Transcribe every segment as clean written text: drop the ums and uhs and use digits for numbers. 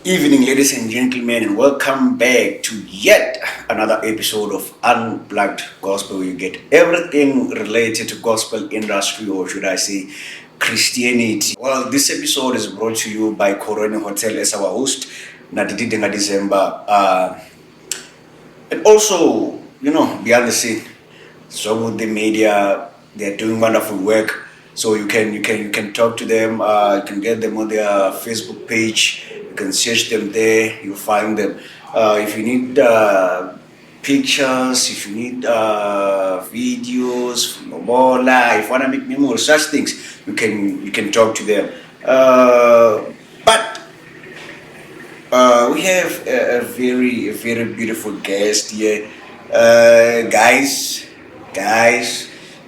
Evening, ladies and gentlemen, and welcome back to yet another episode of Unplugged Gospel. You get everything related to gospel industry, or should I say, Christianity. Well, this episode is brought to you by Corona Hotel as our host, Nthabiseng. And also, behind the scene, Zwavhudi media, they're doing wonderful work. So you can talk to them. You can get them on their Facebook page. You can search them there. You'll find them. If you need pictures, if you need videos, if you wanna make memories, such things, you can talk to them. But we have a very beautiful guest here, guys.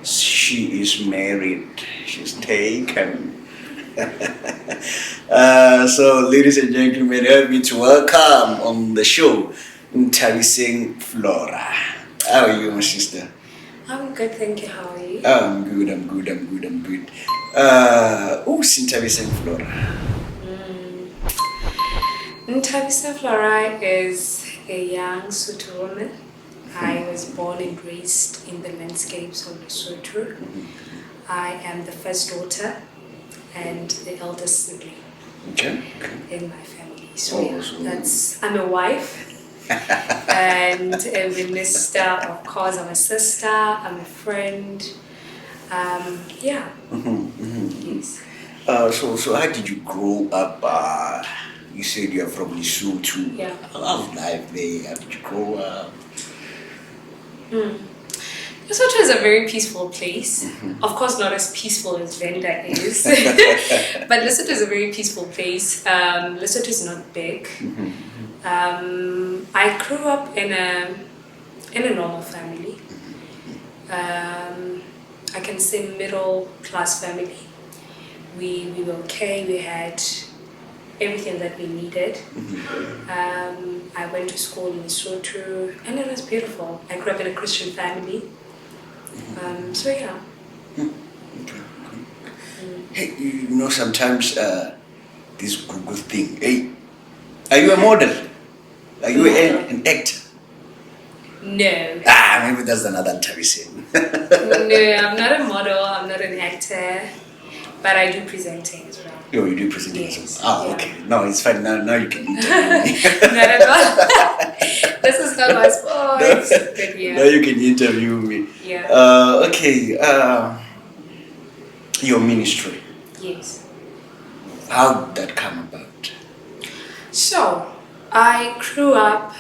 She is married. She's taken. So, ladies and gentlemen, help me to welcome on the show Nthabiseng Florah. How are you, my sister? I'm good, thank you. How are you? I'm good. Who's Nthabiseng Florah? Nthabiseng Florah is a young Sotho woman. I was born and raised in the landscapes of Lesotho. I am the first daughter and the eldest sibling in my family. So I'm a wife and a minister, of course. I'm a sister, I'm a friend. Yes. So how did you grow up? You said you are from Lesotho. Yeah. How's life there? How did you grow up? Lesotho is a very peaceful place. Of course, not as peaceful as Venda is, but Lesotho is a very peaceful place. Lesotho is not big. I grew up in a normal family. I can say middle class family. We were okay. We had everything that we needed. I went to school in Lesotho and it was beautiful. I grew up in a Christian family. Hey, sometimes this Google thing. Hey, are you a model? Are you an actor? No. Maybe that's another Nthabiseng. No, I'm not a model. I'm not an actor. But I do presenting as well. Oh, you do presenting as Yes. well? Yeah. Okay. No, it's fine. Now you can interview me. Not at all. This is not my sport. But yeah. Now you can interview me. Yeah. Okay. Your ministry. Yes. How did that come about? So, I grew up.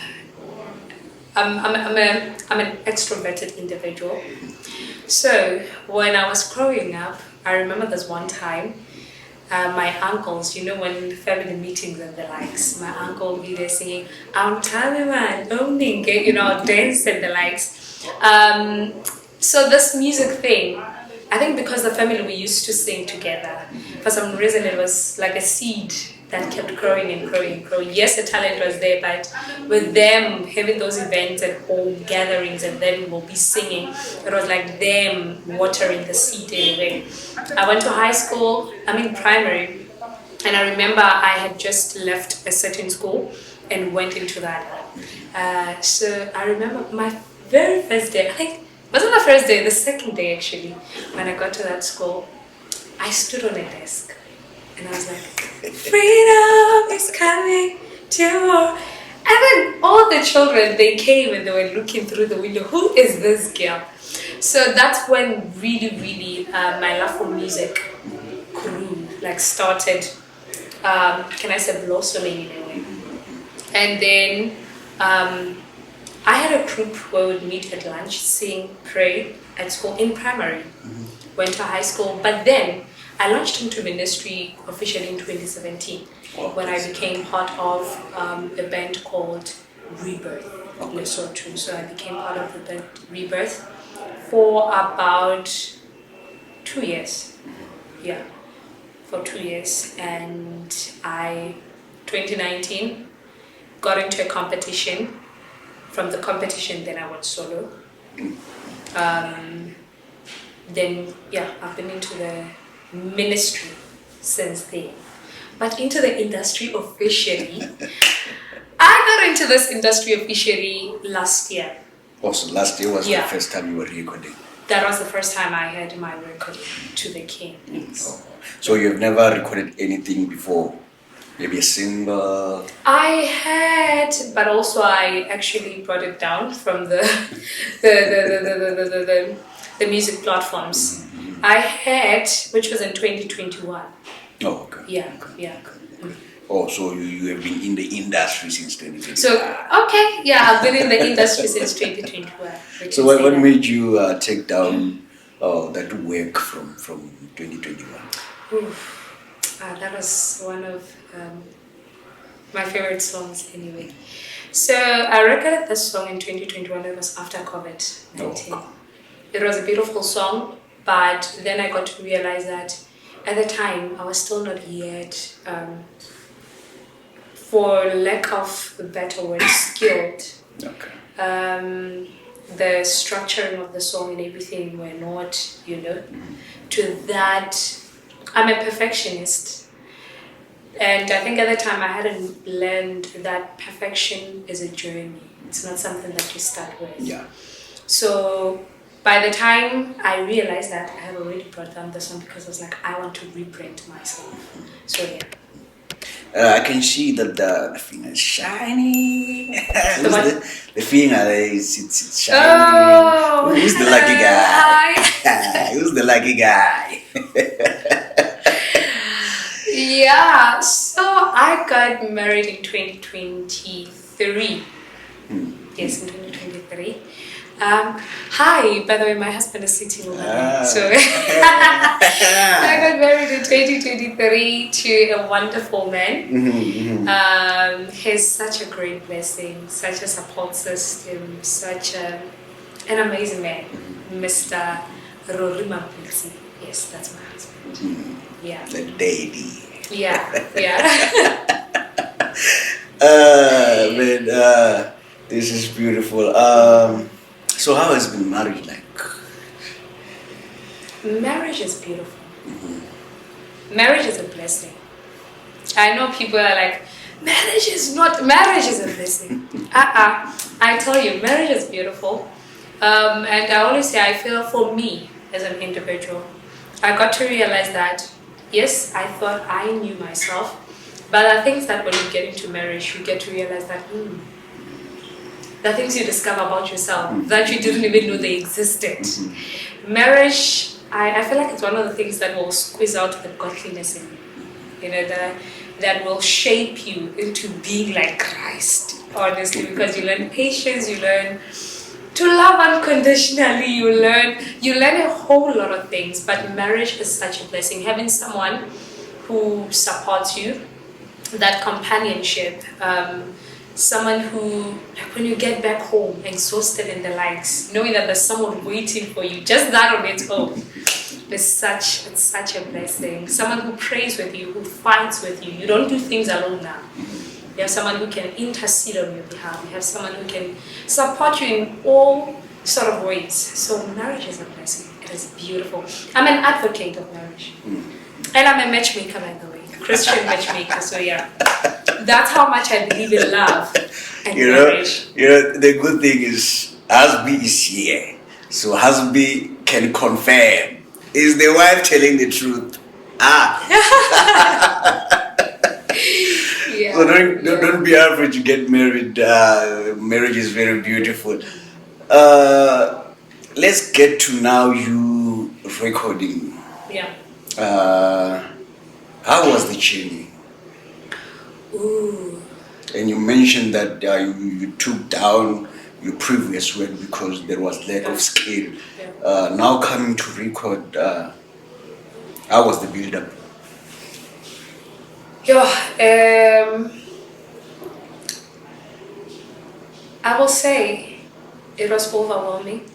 I'm an extroverted individual. So when I was growing up, I remember this one time, my uncles, when family meetings and the likes, my uncle would be there singing, "I'm Taliban, dance and the likes." So this music thing, I think because the family we used to sing together, for some reason it was like a seed that kept growing and growing and growing. Yes, the talent was there, but with them having those events at home, gatherings, and then we'll be singing, it was like them watering the seed anyway. I went to high school, primary, and I remember I had just left a certain school and went into that. So I remember my very first day, I think it wasn't the first day, the second day actually, when I got to that school, I stood on a desk. And I was like, freedom is coming to all. And then all the children, they came and they were looking through the window. Who is this girl? So that's when really my love for music grew, started, can I say blossoming in a way. And then I had a group where we would meet at lunch, sing, pray at school in primary. Went to high school, but then I launched into ministry officially in 2017 when I became part of a band called Rebirth Lesotho. So I became part of the band Rebirth for about 2 years. Yeah, for 2 years. And 2019, got into a competition. From the competition, then I went solo. Then, I've been into the ministry since then. but into the industry officially. I got into this industry officially last year. Also, last year was the first time you were recording. That was the first time I had my record to the king. Oh. So you've never recorded anything before? Maybe a single? I had, but also I actually brought it down from the the music platforms. I had, which was in 2021. Oh, okay. Yeah. Oh, so you have been in the industry since 2021. So, okay, I've been in the industry since 2021. So what made you take down that work from 2021? That was one of my favorite songs anyway. So I recorded this song in 2021. It was after COVID-19. Oh. It was a beautiful song, but then I got to realize that at the time I was still not yet, for lack of a better word, skilled. Okay. The structuring of the song and everything were not, to that. I'm a perfectionist. And I think at the time I hadn't learned that perfection is a journey. It's not something that you start with. Yeah. So by the time I realized that, I have already brought down the song because I was like, I want to reprint myself. So yeah. I can see that the finger is shining. The finger it's shining. Oh, who's the lucky guy? Who's the lucky guy? Yeah, so I got married in 2023. Yes, in 2023. Hi, by the way, my husband is sitting over there. So I got married in 2023 to a wonderful man. He's such a great blessing, such a support system, such an amazing man, Mr. Rorima Putsi. Yes, that's my husband. Yeah. The daddy. Yeah. Man, this is beautiful. So how has been marriage like? Marriage is beautiful. Marriage is a blessing. I know people are like, marriage is a blessing. I tell you, marriage is beautiful. And I always say, I feel for me as an individual, I got to realize that, yes, I thought I knew myself, but I think that when you get into marriage, you get to realize that, the things you discover about yourself that you didn't even know they existed. Marriage, I feel like it's one of the things that will squeeze out the godliness in you. That will shape you into being like Christ, honestly, because you learn patience, you learn to love unconditionally, you learn a whole lot of things. But marriage is such a blessing. Having someone who supports you, that companionship, someone who, like when you get back home exhausted in the likes, knowing that there's someone waiting for you, just that on its own, it's such a blessing. Someone who prays with you, who fights with you. You don't do things alone now. You have someone who can intercede on your behalf. You have someone who can support you in all sort of ways. So marriage is a blessing. It is beautiful. I'm an advocate of marriage. And I'm a matchmaker, by the way. Christian matchmaker, so yeah. That's how much I believe in love and marriage. The good thing is, husband is here. So husband can confirm. Is the wife telling the truth? Yeah. So don't be afraid to get married. Marriage is very beautiful. Let's get to now you recording. Yeah. How was the journey? Ooh. And you mentioned that you took down your previous work because there was lack of skill. Yeah. Now coming to record, how was the build-up? I will say it was overwhelming.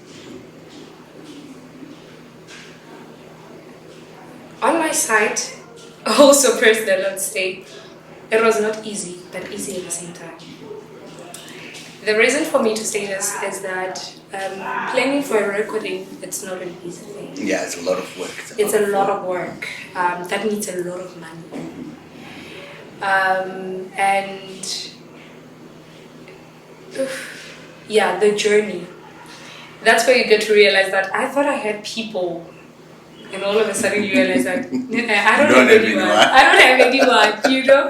On my side, also personal on stage, it was not easy, but easy at the same time. The reason for me to say this is that planning for a recording, it's not an easy thing. Yeah, it's a lot of work. It's a lot of work. That needs a lot of money. And yeah, the journey. That's where you get to realize that I thought I had people, and all of a sudden you realize that I don't have anyone. I don't have anyone, you know?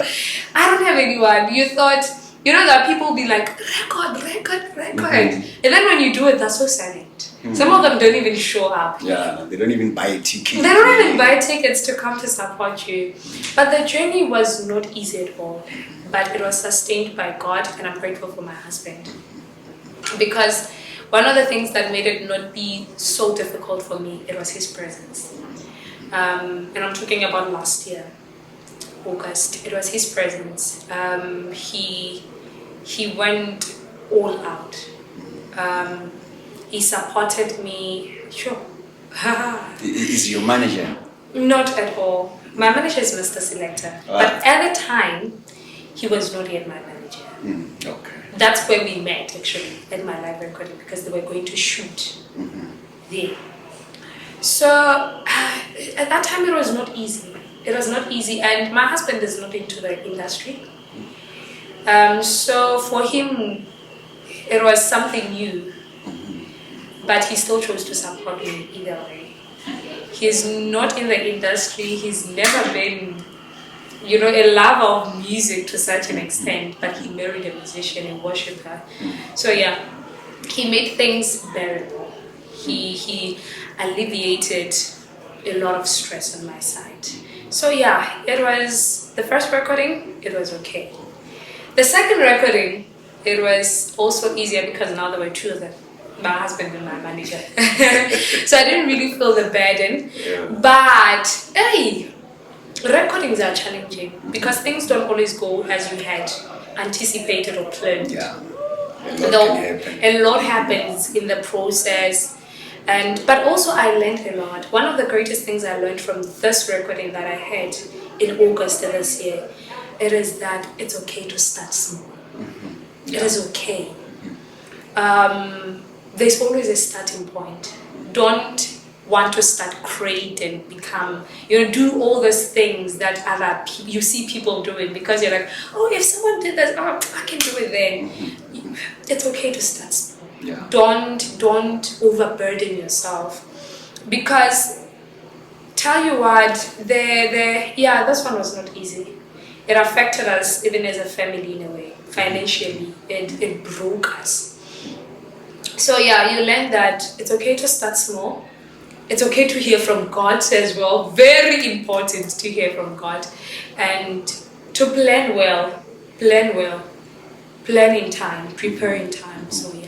I don't have anyone. You thought, you know, that people be like, record. And then when you do it, they're so silent. Some of them don't even show up. Yeah, they don't even buy a ticket. They don't even buy tickets to come to support you. But the journey was not easy at all. But it was sustained by God, and I'm grateful for my husband. Because one of the things that made it not be so difficult for me, it was his presence. And I'm talking about last year, August. It was his presence. He went all out. He supported me. Sure. Is your manager? Not at all. My manager is Mr. Selector. But at the time, he was not yet my manager. Okay. That's where we met, actually, at my live recording, because they were going to shoot there. So at that time, it was not easy. It was not easy, and my husband is not into the industry. So for him, it was something new, but he still chose to support me either way. He's not in the industry. He's never been, you know, a lover of music to such an extent, but he married a musician and worshiper. So yeah, he made things bearable. He alleviated a lot of stress on my side. So yeah, it was the first recording, it was okay. The second recording, it was also easier because now there were two of them, my husband and my manager. So I didn't really feel the burden. Yeah. But hey, recordings are challenging because things don't always go as you had anticipated or planned. Yeah, a lot happens in the process. But also I learned a lot. One of the greatest things I learned from this recording that I had in August of this year, it is that it's okay to start small. Yeah. It is okay. There's always a starting point. Don't want to start great and become, you know, do all those things that you see people doing because you're like, oh, if someone did that, oh, I can do it then. It's okay to start small. Yeah. Don't overburden yourself, because tell you what, this one was not easy. It affected us even as a family in a way. Financially, it broke us. So yeah, you learn that it's okay to start small. It's okay to hear from God as well. Very important to hear from God, and to plan well, plan in time, prepare in time. So yeah.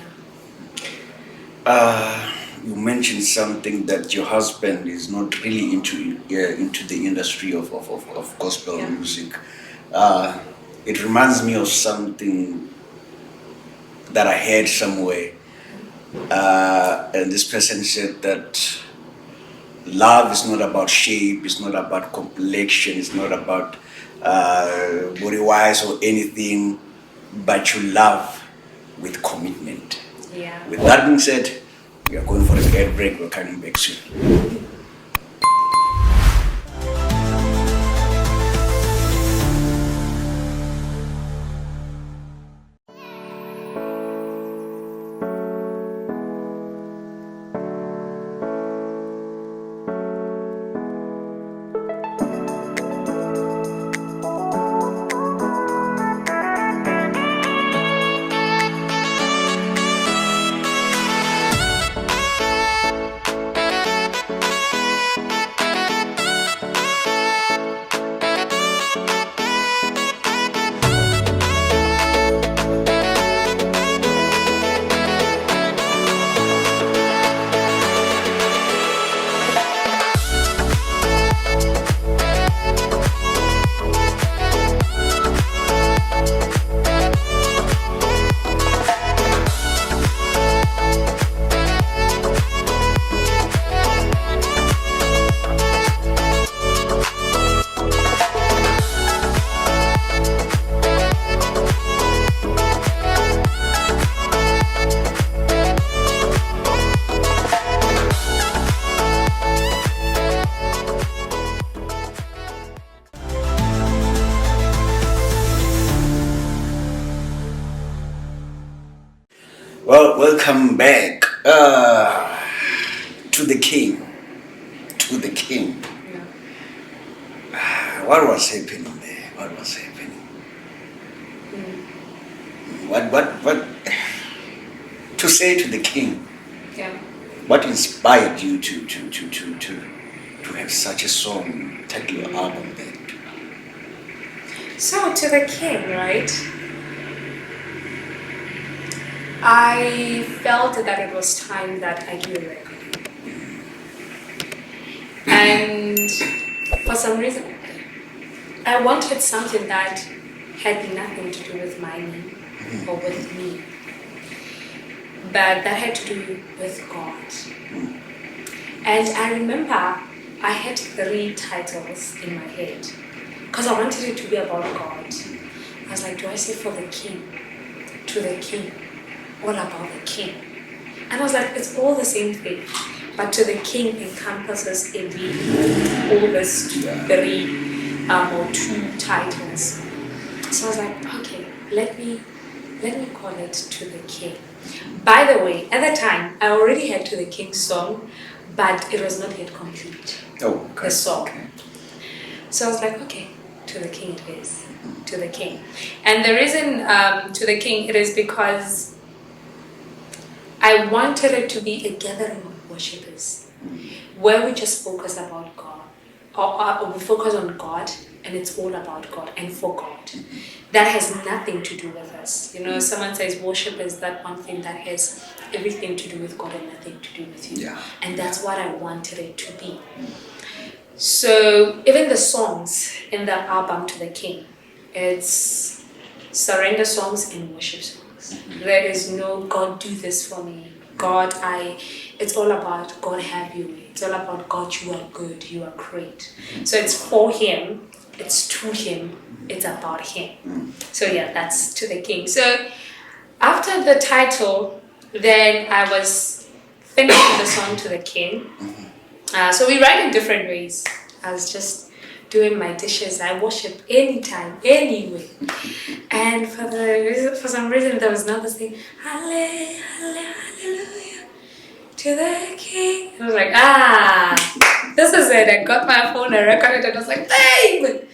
You mentioned something that your husband is not really into the industry of gospel music. It reminds me of something that I heard somewhere, and this person said that love is not about shape, it's not about complexion, it's not about body-wise or anything, but you love with commitment. Yeah. With that being said, we are going for a air break. We're coming back soon. Well, welcome back to the King. To the King. Yeah. What was happening there? What was happening? What to say to the King? Yeah. What inspired you to have such a song, title your album then? So to the King, right? I felt that it was time that I do a record. And for some reason, I wanted something that had nothing to do with my name or with me, but that had to do with God. And I remember I had 3 titles in my head because I wanted it to be about God. I was like, do I say for the King, to the King, all about the King? And I was like, it's all the same thing, but to the King encompasses all these 3 or 2 titles. So I was like, okay, let me call it To the King. By the way, at the time, I already had To the King song, but it was not yet complete. Oh, okay. The song. Okay. So I was like, okay, To the King it is. To the King. And the reason To the King it is because I wanted it to be a gathering of worshippers where we just focus about God, or we focus on God, and it's all about God and for God. That has nothing to do with us. You know, someone says worship is that one thing that has everything to do with God and nothing to do with you. Yeah. And that's what I wanted it to be. So even the songs in the album To the King, it's surrender songs and worship songs. There is no God do this for me. God, it's all about God have you. It's all about God, you are good, you are great. So it's for Him, it's to Him, it's about Him. So yeah, that's To the King. So after the title, then I was finishing the song To the King. So we write in different ways. I was just doing my dishes. I worship anytime, anyway. And for some reason, there was another thing. Hallelujah, hallelujah, to the King. I was like, this is it. I got my phone, I recorded it. I was like, babe.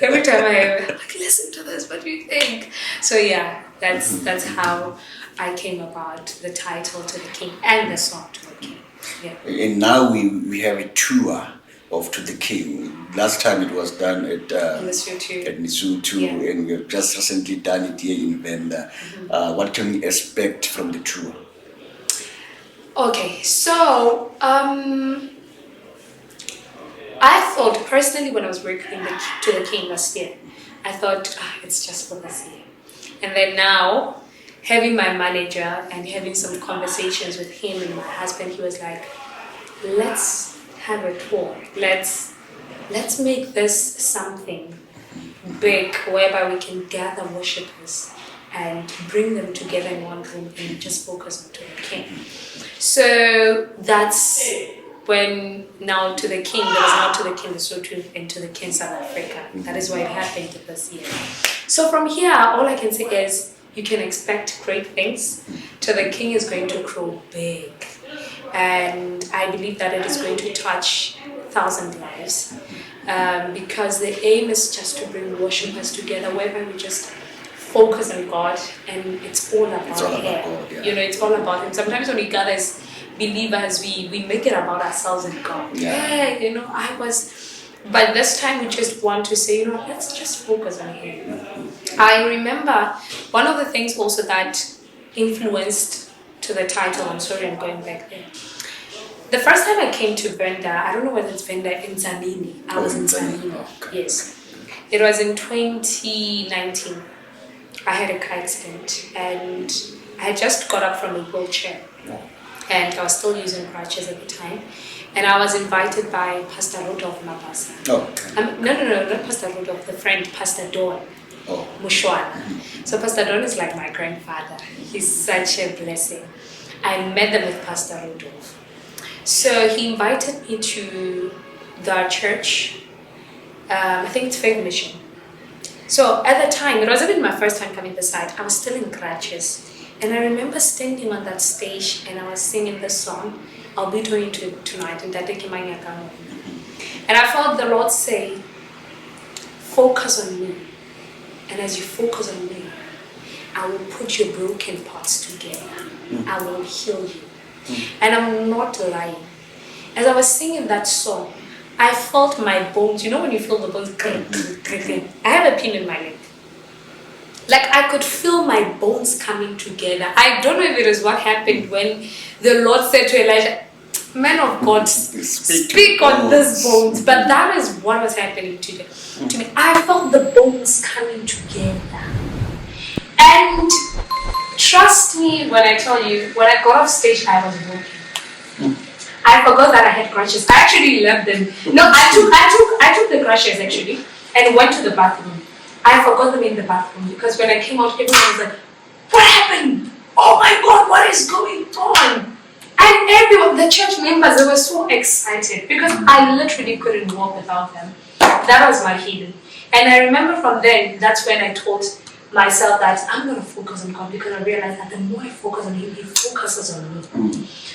Every time I listen to this, what do you think? So yeah, that's how I came about the title To the King and the song To the King. Yeah. And now we have a tour of To the King. Last time it was done at Lesotho, Yeah. and we have just recently done it here in Venda. What can we expect from the tour? Okay, so I thought personally when I was working To the King last year, I thought it's just for this year. And then now, having my manager and having some conversations with him and my husband, he was like, let's have a tour. Let's make this something big whereby we can gather worshippers and bring them together in one room and just focus on To the King. So that's when now To the King, there was now To the King Lesotho and To the King South Africa. That is why it happened this year. So from here, all I can say is you can expect great things. To the King is going to grow big. And I believe that it is going to touch 1,000 lives. Because the aim is just to bring worshippers together wherever we just focus on God and it's all about Him. God, yeah. You know, it's all about Him. Sometimes when we gather as believers, we make it about ourselves and God. Yeah. You know, but this time we just want to say, you know, let's just focus on Him. I remember one of the things also that influenced to the title, I'm sorry I'm going back there. The first time I came to Venda, I don't know whether it's Venda, in Tzaneen. I was in Tzaneen. Okay. Yes. It was in 2019. I had a car accident and I had just got up from a wheelchair. And I was still using crutches at the time. And I was invited by Pastor Rudolph Mabasa. Oh, okay. No, not Pastor Rudolph, the friend, Pastor Don Mushwana. So Pastor Don is like my grandfather. He's such a blessing. I met them with Pastor Rudolph. So he invited me to the church. I think it's Faith Mission. So at the time, it wasn't even my first time coming to the site. I was still in crutches. And I remember standing on that stage and I was singing this song, I'll be doing it tonight, and I felt the Lord say, focus on me. And as you focus on me, I will put your broken parts together. I will heal you. And I'm not lying. As I was singing that song, I felt my bones. You know when you feel the bones? I have a pin in my leg. Like I could feel my bones coming together. I don't know if it is what happened when the Lord said to Elijah, man of God, speak on these bones. But that is what was happening to me. I felt the bones coming together. And trust me when I tell you, when I got off stage, I was broken. I forgot that I had crutches. I actually left them. No, I took the crutches actually and went to the bathroom. I forgot them in the bathroom because when I came out, everyone was like, what happened? Oh my God, what is going on? And everyone, the church members, they were so excited because I literally couldn't walk without them. That was my healing. And I remember from then, that's when I told myself that I'm going to focus on God, because I realized that the more I focus on Him, He focuses on me.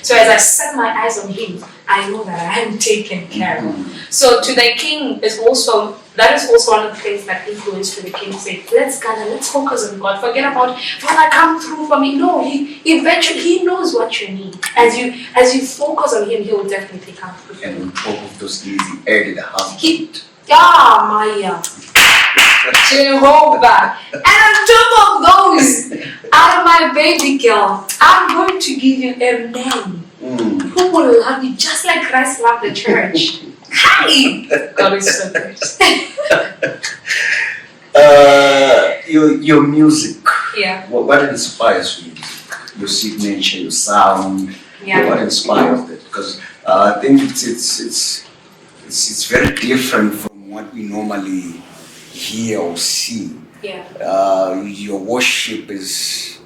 So as I set my eyes on Him, I know that I am taken care of. So to the King is also, that is also one of the things that influenced to the King to say, let's gather, let's focus on God. Forget about, Father, come through for me. No, He eventually, He knows what you need. As you focus on Him, He will definitely come through. And on top of those things, He added a husband. Maya. Jehovah. And on top of those, out of my baby girl, I'm going to give you a man who will love you just like Christ loved the church. Hi! God is so good. Your music. Yeah. What inspires you? Your signature, your sound. Yeah. What inspires that? Because I think it's very different from what we normally hear or see. Yeah. Your worship is,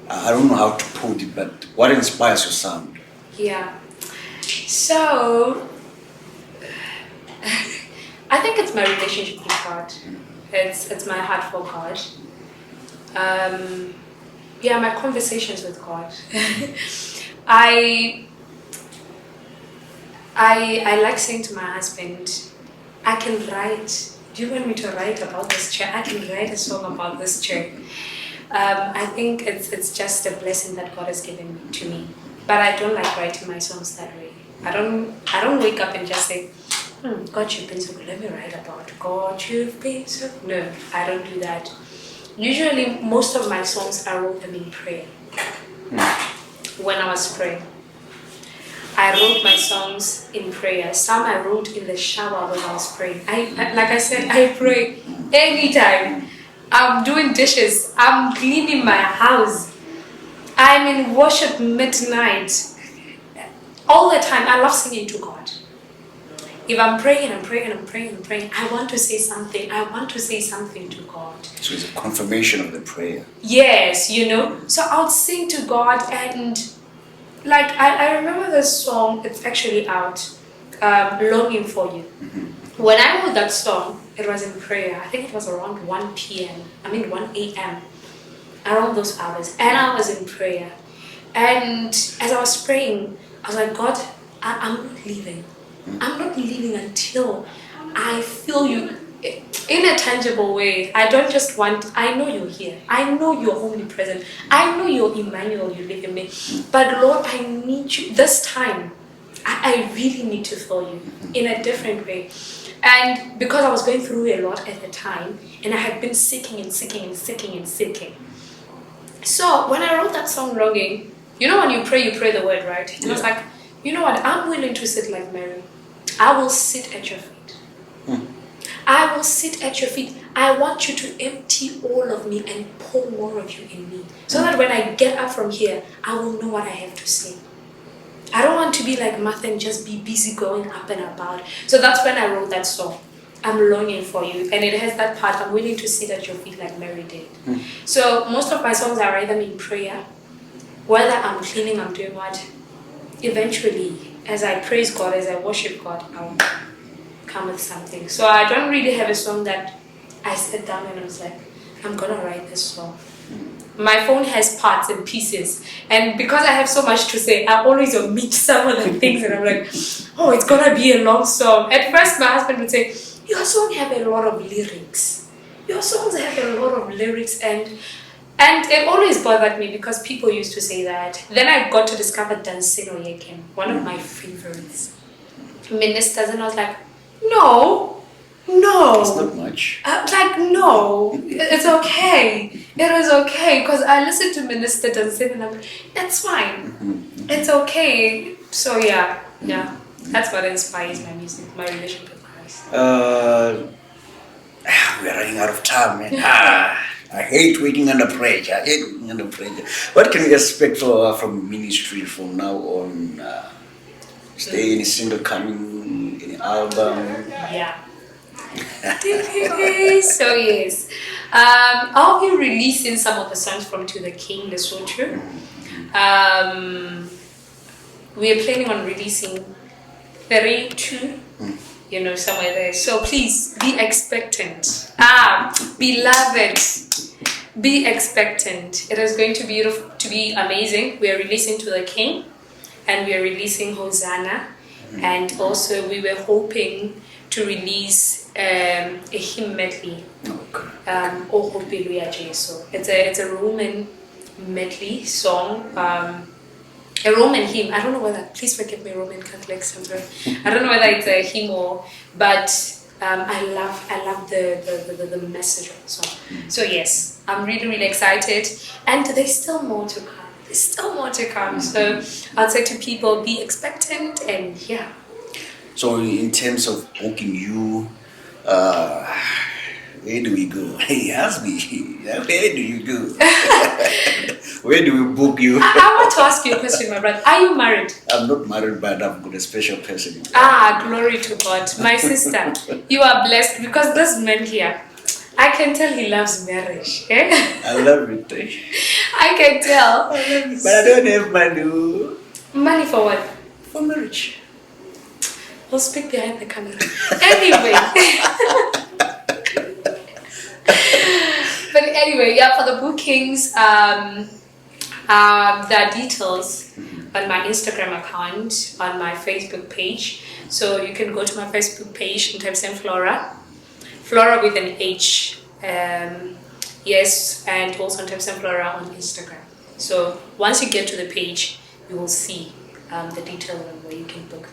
I don't know how to put it, but what inspires your sound? Yeah. So, I think it's my relationship with God. It's my heart for God. My conversations with God. I like saying to my husband, I can write. Do you want me to write about this chair? I can write a song about this chair. I think it's just a blessing that God has given to me. But I don't like writing my songs that way. I don't wake up and just say, God, you've been so good. Let me write about God, you've been so good. No, I don't do that. Usually, most of my songs, I wrote them in prayer. When I was praying. I wrote my songs in prayer. Some I wrote in the shower when I was praying. Like I said, I pray anytime. I'm doing dishes. I'm cleaning my house. I'm in worship midnight. All the time. I love singing to God. If I'm praying, I want to say something. I want to say something to God. So it's a confirmation of the prayer. Yes, So I'll sing to God, and like I remember this song, it's actually out, Longing for You. When I wrote that song, it was in prayer. I think it was around 1 a.m. Around those hours. And I was in prayer. And as I was praying, I was like, God, I'm not leaving. I'm not leaving until I feel you in a tangible way. I don't just want, I know you're here. I know you're omnipresent. I know you're Emmanuel, you live in me. But Lord, I need you. This time, I really need to feel you in a different way. And because I was going through a lot at the time, and I had been seeking. So when I wrote that song, Longing, when you pray the word, right? And I was like, you know what? I'm willing to sit like Mary. I will sit at your feet. I will sit at your feet. I want you to empty all of me and pour more of you in me. So that when I get up from here, I will know what I have to say. I don't want to be like Martha and just be busy going up and about. So that's when I wrote that song. I'm longing for you. And it has that part, I'm willing to sit at your feet like Mary did. So most of my songs, I write them in prayer. Whether I'm cleaning, I'm doing what? Eventually, as I praise God, as I worship God, I'll come with something. So I don't really have a song that I sat down and I was like, I'm gonna write this song. My phone has parts and pieces, and because I have so much to say, I always omit some of the things, and I'm like, oh, it's gonna be a long song. At first, my husband would say, your song have a lot of lyrics. Your songs have a lot of lyrics, and it always bothered me because people used to say that. Then I got to discover Nthabiseng Oyekhem, one of my favorites ministers, and I was like, no. It's not much. No, it's okay. It is okay, because I listen to Minister Nthabiseng and I'm like, it's fine. It's okay. So yeah, that's what inspires my music, my relationship with Christ. We're running out of time, man. I hate waiting under pressure. What can we expect from ministry from now on? Stay any single coming, any album? Yeah. So yes, I'll be releasing some of the songs from To the King, Lesotho. We are planning on releasing 2, somewhere there. So please be expectant. Beloved, be expectant. It is going to be amazing. We are releasing To the King, and we are releasing Hosanna, and also we were hoping to release a hymn medley. O Hallelujah Jesu. It's a Roman medley song, a Roman hymn. I don't know whether, please forgive me, Roman Catholics. I don't know whether it's a hymn but I love the message of the song. So yes, I'm really excited, and there's still more to come. So I'll say to people, be expectant, and yeah. So in terms of booking you, where do we go? Hey, ask me. Where do you go? Where do we book you? I want to ask you a question, my brother. Are you married? I'm not married, but I've got a special person. Glory to God. My sister, you are blessed, because this man here, I can tell he loves marriage. Eh? I love it. I can tell. But I don't have money. Money for what? For marriage. We'll speak behind the camera. Anyway. But anyway, yeah, for the bookings, there are details on my Instagram account, on my Facebook page. So you can go to my Facebook page, Nthabiseng Florah. Florah with an H. Yes, and also Nthabiseng Florah on Instagram. So once you get to the page, you will see the details on where you can book.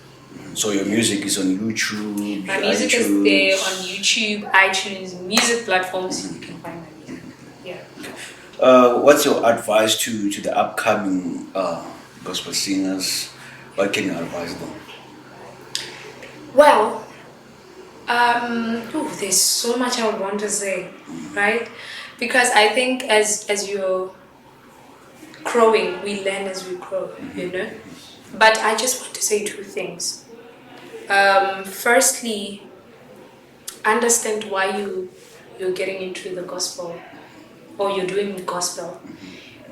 So your music is on YouTube? My music is there on YouTube, iTunes, music platforms. You can find my music. Yeah. What's your advice to the upcoming gospel singers? What can you advise them? Well, there's so much I would want to say, right? Because I think as you're growing, we learn as we grow, But I just want to say 2 things. Firstly, understand why you're getting into the gospel, or you're doing gospel.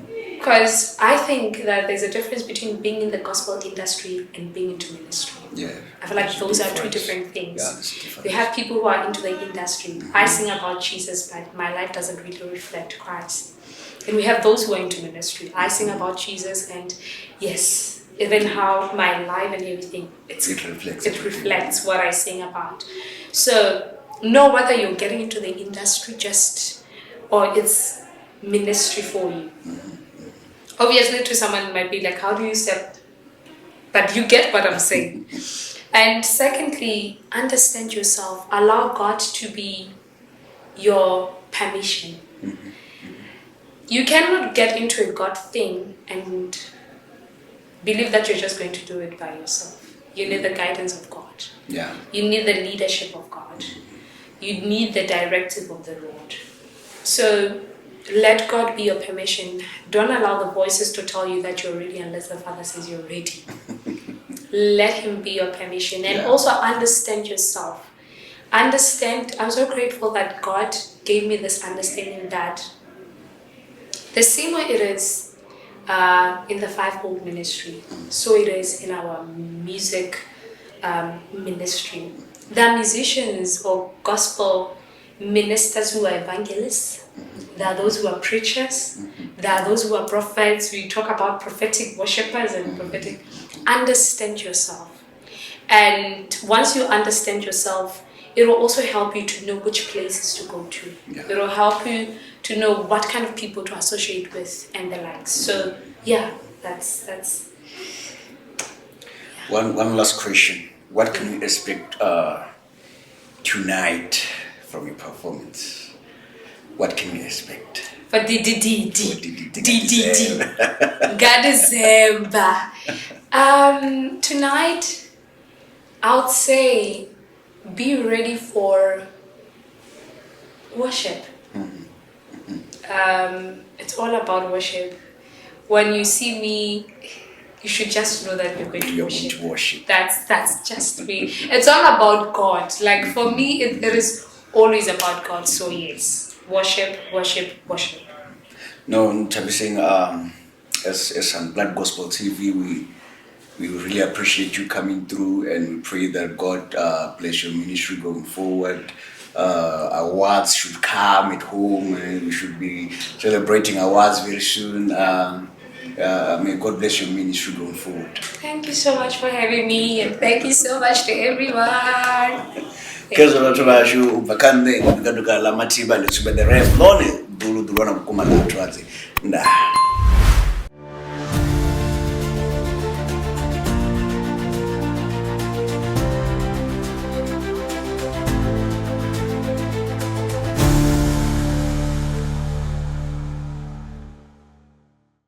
Because I think that there's a difference between being in the gospel industry and being into ministry. Yeah, I feel like those are 2 different things. Yeah, we have people who are into the industry. I sing about Jesus, but my life doesn't really reflect Christ. And we have those who are into ministry. I sing about Jesus, and yes, even how my life and everything, it reflects what I sing about. So know whether you're getting into the industry or it's ministry for you. Obviously, to someone it might be like, how do you step? But you get what I'm saying. And secondly, understand yourself. Allow God to be your permission. You cannot get into a God thing and believe that you're just going to do it by yourself. You need the guidance of God. Yeah. You need the leadership of God. You need the directive of the Lord. So let God be your permission. Don't allow the voices to tell you that you're ready unless the Father says you're ready. Let Him be your permission. And also understand yourself. I'm so grateful that God gave me this understanding that the same way it is in the fivefold ministry, so it is in our music ministry. There are musicians or gospel ministers who are evangelists. There are those who are preachers. There are those who are prophets. We talk about prophetic worshippers and prophetic. Understand yourself. And once you understand yourself, it will also help you to know which places to go to. Yeah. It will help you to know what kind of people to associate with and the likes. So yeah, that's One last question. What can we expect tonight from your performance? What can we expect? for Gadezemba. Tonight, I would say be ready for worship. It's all about worship. When you see me, you should just know that you're going to worship. That's just me. It's all about God. Like for me, it is always about God. So yes, worship. No, Nthabiseng, as Unplugged Gospel TV, we really appreciate you coming through, and we pray that God bless your ministry going forward. Awards should come at home, and we should be celebrating awards very soon. May God bless your ministry going forward. Thank you so much for having me, and thank you so much to everyone. Kezo batho basho ubakande ngaduka la matiba nditsube the rev lone dulu dulwana bukuma la athu adzi nda